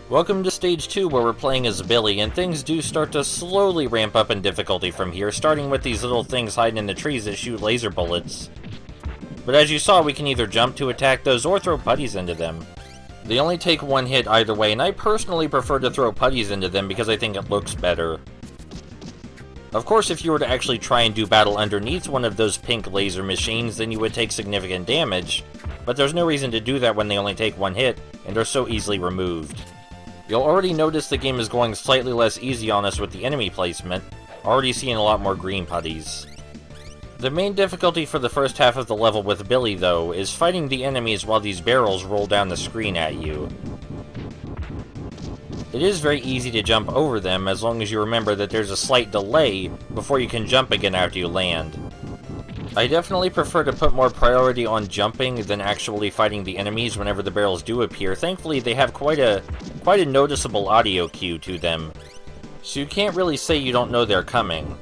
Welcome to Stage 2, where we're playing as Billy, and things do start to slowly ramp up in difficulty from here, starting with these little things hiding in the trees that shoot laser bullets. But as you saw, we can either jump to attack those or throw putties into them. They only take one hit either way, and I personally prefer to throw putties into them because I think it looks better. Of course, if you were to actually try and do battle underneath one of those pink laser machines, then you would take significant damage, but there's no reason to do that when they only take one hit, and are so easily removed. You'll already notice the game is going slightly less easy on us with the enemy placement, already seeing a lot more green putties. The main difficulty for the first half of the level with Billy, though, is fighting the enemies while these barrels roll down the screen at you. It is very easy to jump over them as long as you remember that there's a slight delay before you can jump again after you land. I definitely prefer to put more priority on jumping than actually fighting the enemies whenever the barrels do appear. Thankfully, they have quite a noticeable audio cue to them, so you can't really say you don't know they're coming.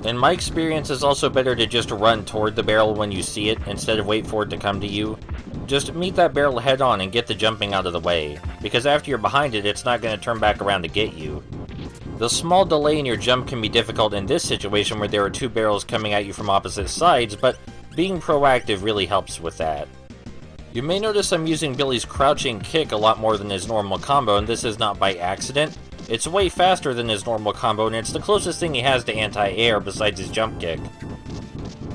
In my experience, it's also better to just run toward the barrel when you see it, instead of wait for it to come to you. Just meet that barrel head on and get the jumping out of the way, because after you're behind it, it's not going to turn back around to get you. The small delay in your jump can be difficult in this situation where there are two barrels coming at you from opposite sides, but being proactive really helps with that. You may notice I'm using Billy's crouching kick a lot more than his normal combo, and this is not by accident. It's way faster than his normal combo, and it's the closest thing he has to anti-air besides his jump kick.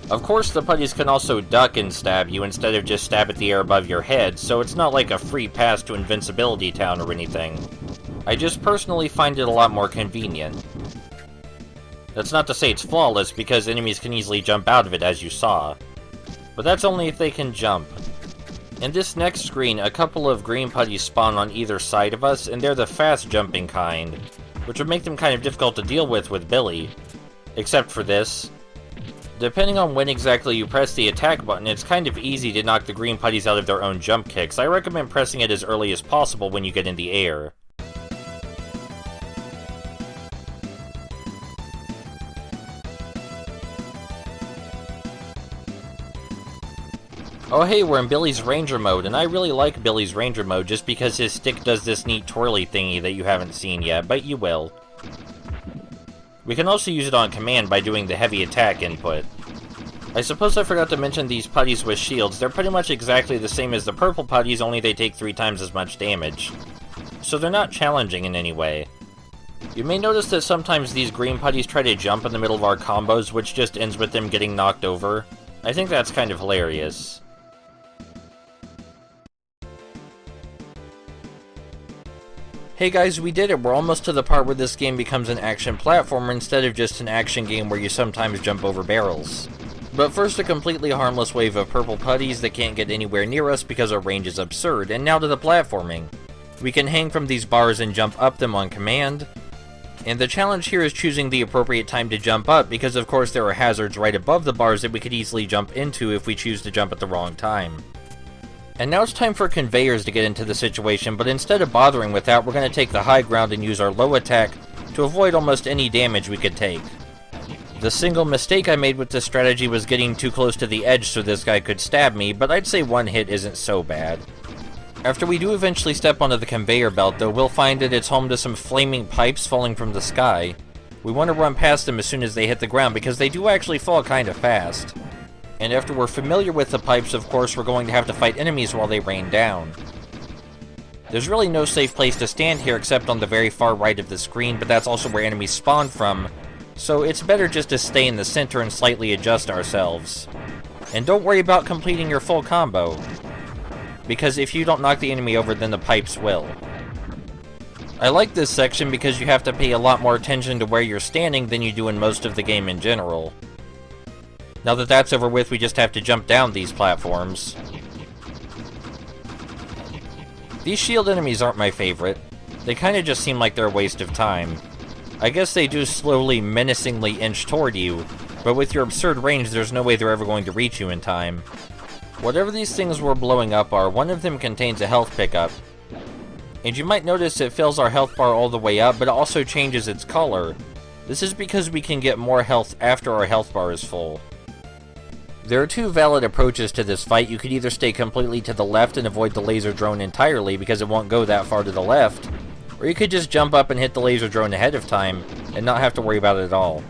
Of course, the putties can also duck and stab you instead of just stab at the air above your head, so it's not like a free pass to Invincibility Town or anything. I just personally find it a lot more convenient. That's not to say it's flawless, because enemies can easily jump out of it, as you saw. But that's only if they can jump. In this next screen, a couple of green putties spawn on either side of us, and they're the fast jumping kind, which would make them kind of difficult to deal with Billy. Except for this. Depending on when exactly you press the attack button, it's kind of easy to knock the green putties out of their own jump kicks. I recommend pressing it as early as possible when you get in the air. Oh hey, we're in Billy's Ranger mode, and I really like Billy's Ranger mode just because his stick does this neat twirly thingy that you haven't seen yet, but you will. We can also use it on command by doing the heavy attack input. I suppose I forgot to mention these putties with shields. They're pretty much exactly the same as the purple putties, only they take 3 times as much damage. So they're not challenging in any way. You may notice that sometimes these green putties try to jump in the middle of our combos, which just ends with them getting knocked over. I think that's kind of hilarious. Hey guys, we did it! We're almost to the part where this game becomes an action platformer instead of just an action game where you sometimes jump over barrels. But first, a completely harmless wave of purple putties that can't get anywhere near us because our range is absurd, and now to the platforming. We can hang from these bars and jump up them on command, and the challenge here is choosing the appropriate time to jump up, because of course there are hazards right above the bars that we could easily jump into if we choose to jump at the wrong time. And now it's time for conveyors to get into the situation, but instead of bothering with that, we're going to take the high ground and use our low attack to avoid almost any damage we could take. The single mistake I made with this strategy was getting too close to the edge so this guy could stab me, but I'd say one hit isn't so bad. After we do eventually step onto the conveyor belt, though, we'll find that it's home to some flaming pipes falling from the sky. We want to run past them as soon as they hit the ground, because they do actually fall kind of fast. And after we're familiar with the pipes, of course, we're going to have to fight enemies while they rain down. There's really no safe place to stand here except on the very far right of the screen, but that's also where enemies spawn from, so it's better just to stay in the center and slightly adjust ourselves. And don't worry about completing your full combo, because if you don't knock the enemy over, then the pipes will. I like this section because you have to pay a lot more attention to where you're standing than you do in most of the game in general. Now that that's over with, we just have to jump down these platforms. These shield enemies aren't my favorite. They kinda just seem like they're a waste of time. I guess they do slowly, menacingly inch toward you, but with your absurd range, there's no way they're ever going to reach you in time. Whatever these things we're blowing up are, one of them contains a health pickup. And you might notice it fills our health bar all the way up, but it also changes its color. This is because we can get more health after our health bar is full. There are 2 valid approaches to this fight. You could either stay completely to the left and avoid the laser drone entirely because it won't go that far to the left, Or you could just jump up and hit the laser drone ahead of time, and not have to worry about it at all.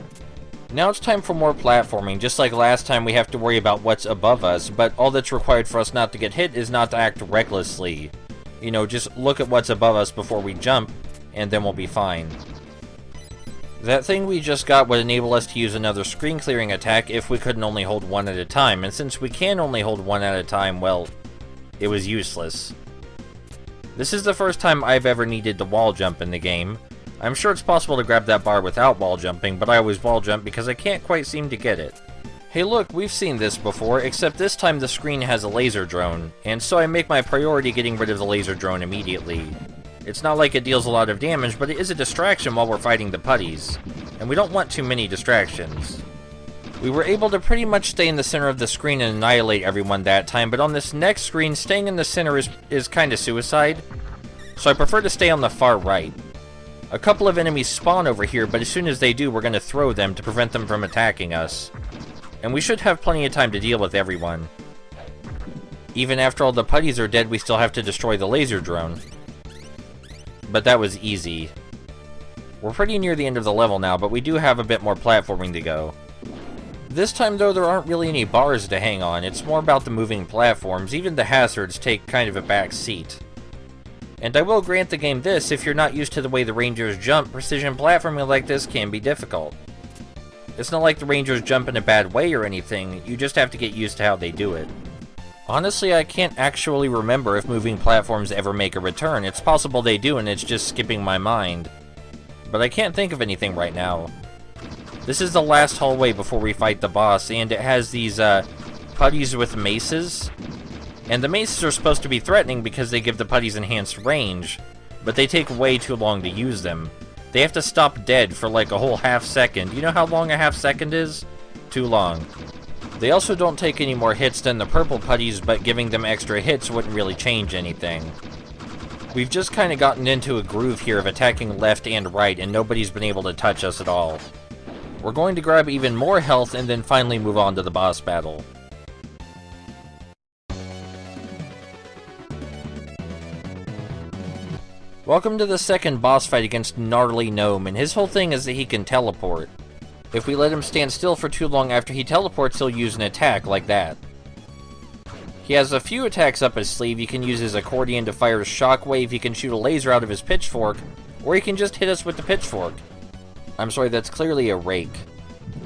Now it's time for more platforming. Just like last time, we have to worry about what's above us, but all that's required for us not to get hit is not to act recklessly. You know, just look at what's above us before we jump, and then we'll be fine. That thing we just got would enable us to use another screen clearing attack if we couldn't only hold one at a time, and since we can only hold one at a time, well, it was useless. This is the first time I've ever needed to wall jump in the game. I'm sure it's possible to grab that bar without wall jumping, but I always wall jump because I can't quite seem to get it. Hey look, we've seen this before, except this time the screen has a laser drone, and so I make my priority getting rid of the laser drone immediately. It's not like it deals a lot of damage, but it is a distraction while we're fighting the putties, and we don't want too many distractions. We were able to pretty much stay in the center of the screen and annihilate everyone that time, but on this next screen, staying in the center is kinda suicide, so I prefer to stay on the far right. A couple of enemies spawn over here, but as soon as they do, we're going to throw them to prevent them from attacking us. And we should have plenty of time to deal with everyone. Even after all the putties are dead, we still have to destroy the laser drone. But that was easy. We're pretty near the end of the level now, but we do have a bit more platforming to go. This time, though, there aren't really any bars to hang on. It's more about the moving platforms. Even the hazards take kind of a back seat. And I will grant the game this, if you're not used to the way the Rangers jump, precision platforming like this can be difficult. It's not like the Rangers jump in a bad way or anything, you just have to get used to how they do it. Honestly, I can't actually remember if moving platforms ever make a return. It's possible they do and it's just skipping my mind. But I can't think of anything right now. This is the last hallway before we fight the boss, and it has these putties with maces. And the maces are supposed to be threatening because they give the putties enhanced range, but they take way too long to use them. They have to stop dead for like a whole half second. You know how long a half second is? Too long. They also don't take any more hits than the purple putties, but giving them extra hits wouldn't really change anything. We've just kind of gotten into a groove here of attacking left and right, and nobody's been able to touch us at all. We're going to grab even more health and then finally move on to the boss battle. Welcome to the second boss fight against Gnarly Gnome, and his whole thing is that he can teleport. If we let him stand still for too long after he teleports, he'll use an attack like that. He has a few attacks up his sleeve. He can use his accordion to fire a shockwave, he can shoot a laser out of his pitchfork, or he can just hit us with the pitchfork. I'm sorry, that's clearly a rake.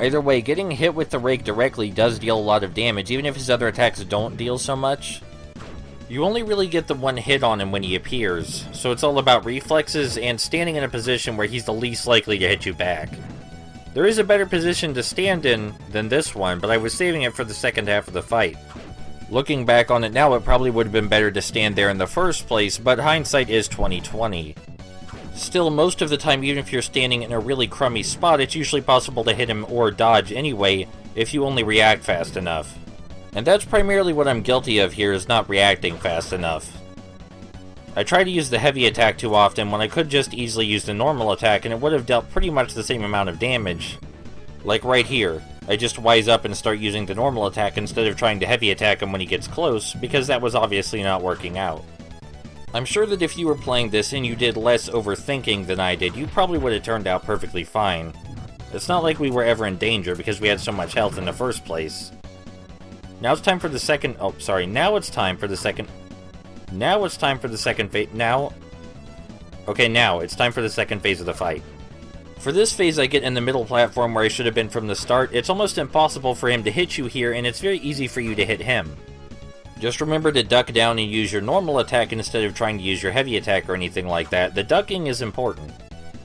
Either way, getting hit with the rake directly does deal a lot of damage, even if his other attacks don't deal so much. You only really get the one hit on him when he appears, so it's all about reflexes and standing in a position where he's the least likely to hit you back. There is a better position to stand in than this one, but I was saving it for the second half of the fight. Looking back on it now, it probably would have been better to stand there in the first place, but hindsight is 20/20. Still, most of the time, even if you're standing in a really crummy spot, it's usually possible to hit him or dodge anyway, if you only react fast enough. And that's primarily what I'm guilty of here, is not reacting fast enough. I try to use the heavy attack too often when I could just easily use the normal attack and it would have dealt pretty much the same amount of damage. Like right here, I just wise up and start using the normal attack instead of trying to heavy attack him when he gets close, because that was obviously not working out. I'm sure that if you were playing this and you did less overthinking than I did, you probably would have turned out perfectly fine. It's not like we were ever in danger because we had so much health in the first place. Now it's time for the second... Oh, sorry. Now it's time for the second... Now it's time for the second phase... Now... Okay, now it's time for the second phase of the fight. For this phase, I get in the middle platform where I should have been from the start. It's almost impossible for him to hit you here, and it's very easy for you to hit him. Just remember to duck down and use your normal attack instead of trying to use your heavy attack or anything like that. The ducking is important.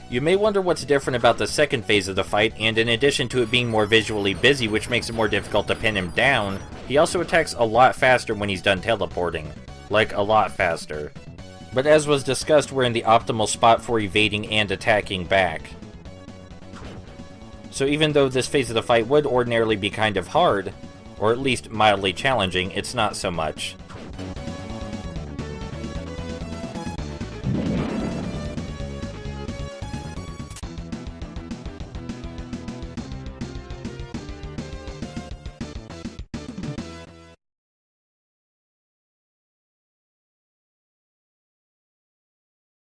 You may wonder what's different about the second phase of the fight, and in addition to it being more visually busy, which makes it more difficult to pin him down, he also attacks a lot faster when he's done teleporting. Like, a lot faster. But as was discussed, we're in the optimal spot for evading and attacking back. So even though this phase of the fight would ordinarily be kind of hard, or at least mildly challenging, it's not so much.